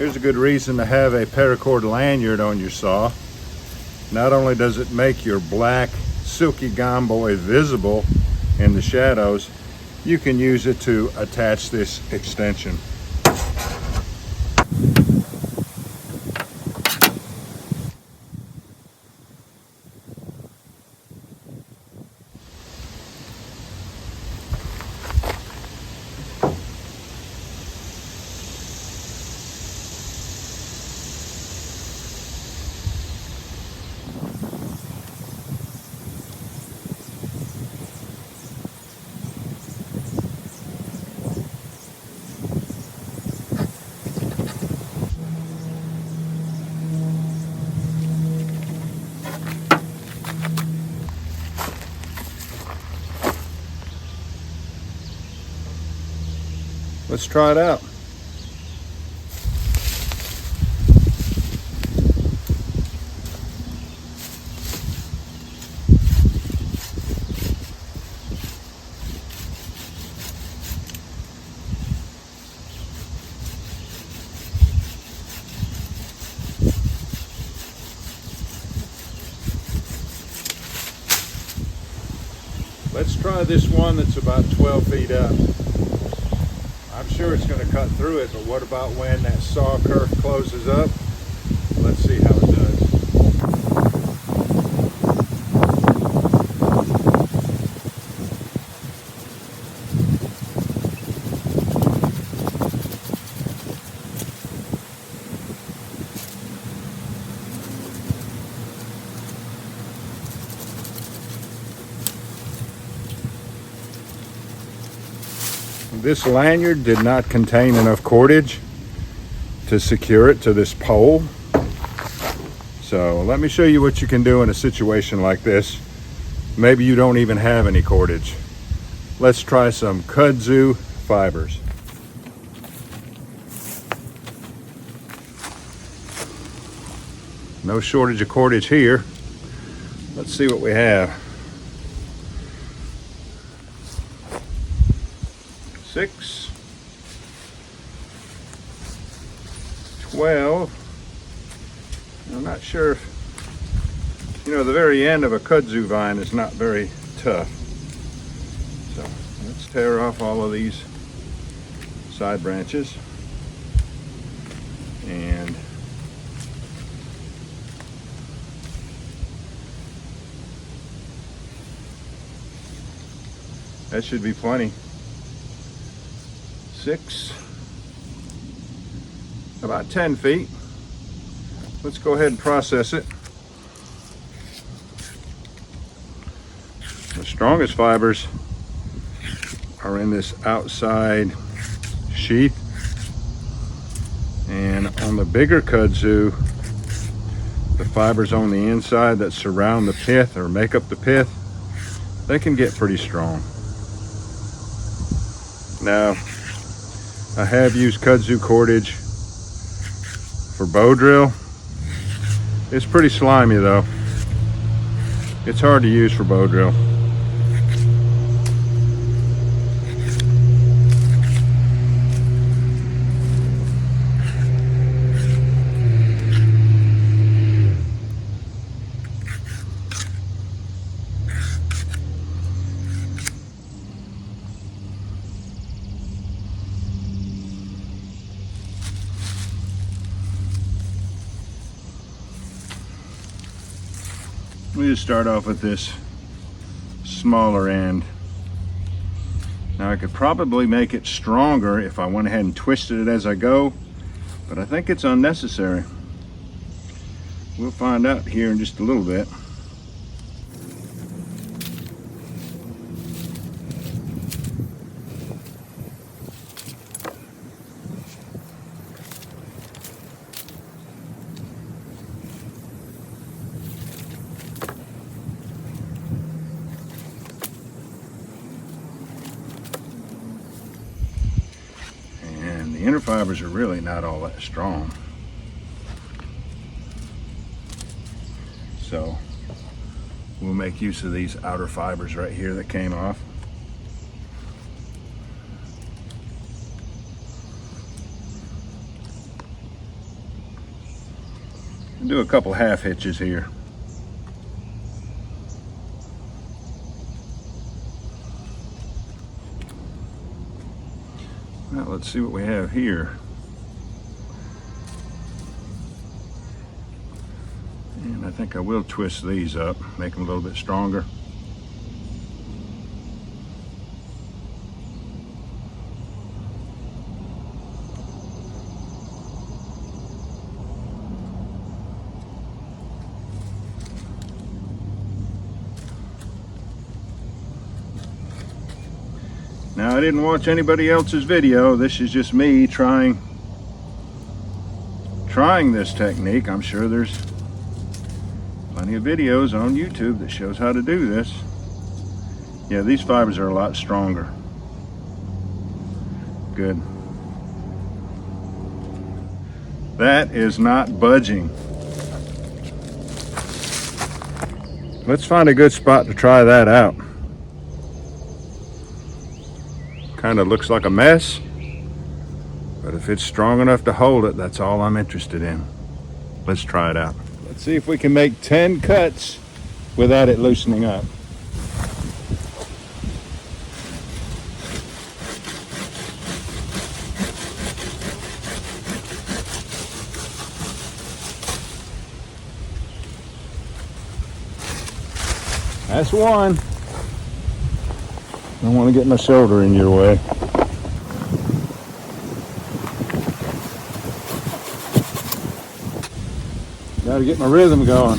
Here's a good reason to have a paracord lanyard on your saw. Not only does it make your black Silky Gomboy visible in the shadows, you can use it to attach this extension. Let's try it out. Let's try this one that's about 12 feet up. I'm sure it's going to cut through it, but what about when that saw kerf closes up? Let's see how it does. This lanyard did not contain enough cordage to secure it to this pole. So let me show you what you can do in a situation like this. Maybe you don't even have any cordage. Let's try some Kudzu fibers. No shortage of cordage here. Let's see what we have. 6, 12. I'm not sure if, the very end of a kudzu vine is not very tough. So let's tear off all of these side branches. And that should be plenty. 6, about 10 feet. Let's go ahead and process it. The strongest fibers are in this outside sheath, and on the bigger kudzu, the fibers on the inside that surround the pith or make up the pith, they can get pretty strong. Now, I have used kudzu cordage for bow drill. It's pretty slimy though. It's hard to use for bow drill. We just start off with this smaller end. Now I could probably make it stronger if I went ahead and twisted it as I go, but I think it's unnecessary. We'll find out here in just a little bit. The inner fibers are really not all that strong. So we'll make use of these outer fibers right here that came off. Do a couple half hitches here. Now let's see what we have here. And I think I will twist these up, make them a little bit stronger. Now, I didn't watch anybody else's video. This is just me trying this technique. I'm sure there's plenty of videos on YouTube that shows how to do this. Yeah, these fibers are a lot stronger. Good. That is not budging. Let's find a good spot to try that out. Kind of looks like a mess, but if it's strong enough to hold it, that's all I'm interested in. Let's try it out. Let's see if we can make 10 cuts without it loosening up. That's one. I don't want to get my shoulder in your way. Got to get my rhythm going.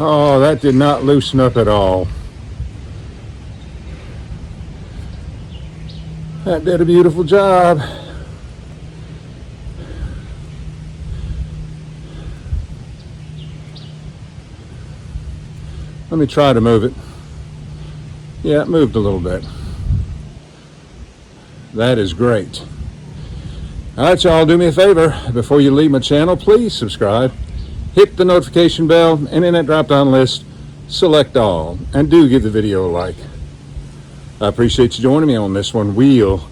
Oh, that did not loosen up at all. That did a beautiful job. Let me try to move it. Yeah, it moved a little bit. That is great. All right, y'all, do me a favor. Before you leave my channel, please subscribe. Hit the notification bell, and in that drop-down list, select all, and do give the video a like. I appreciate you joining me on this one. We'll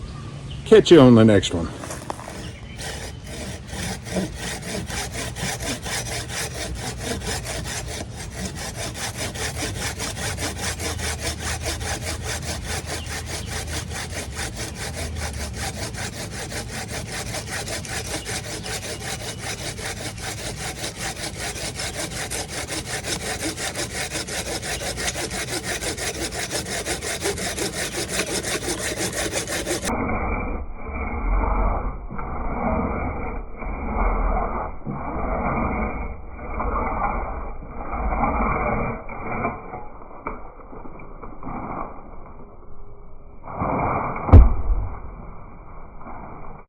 catch you on the next one.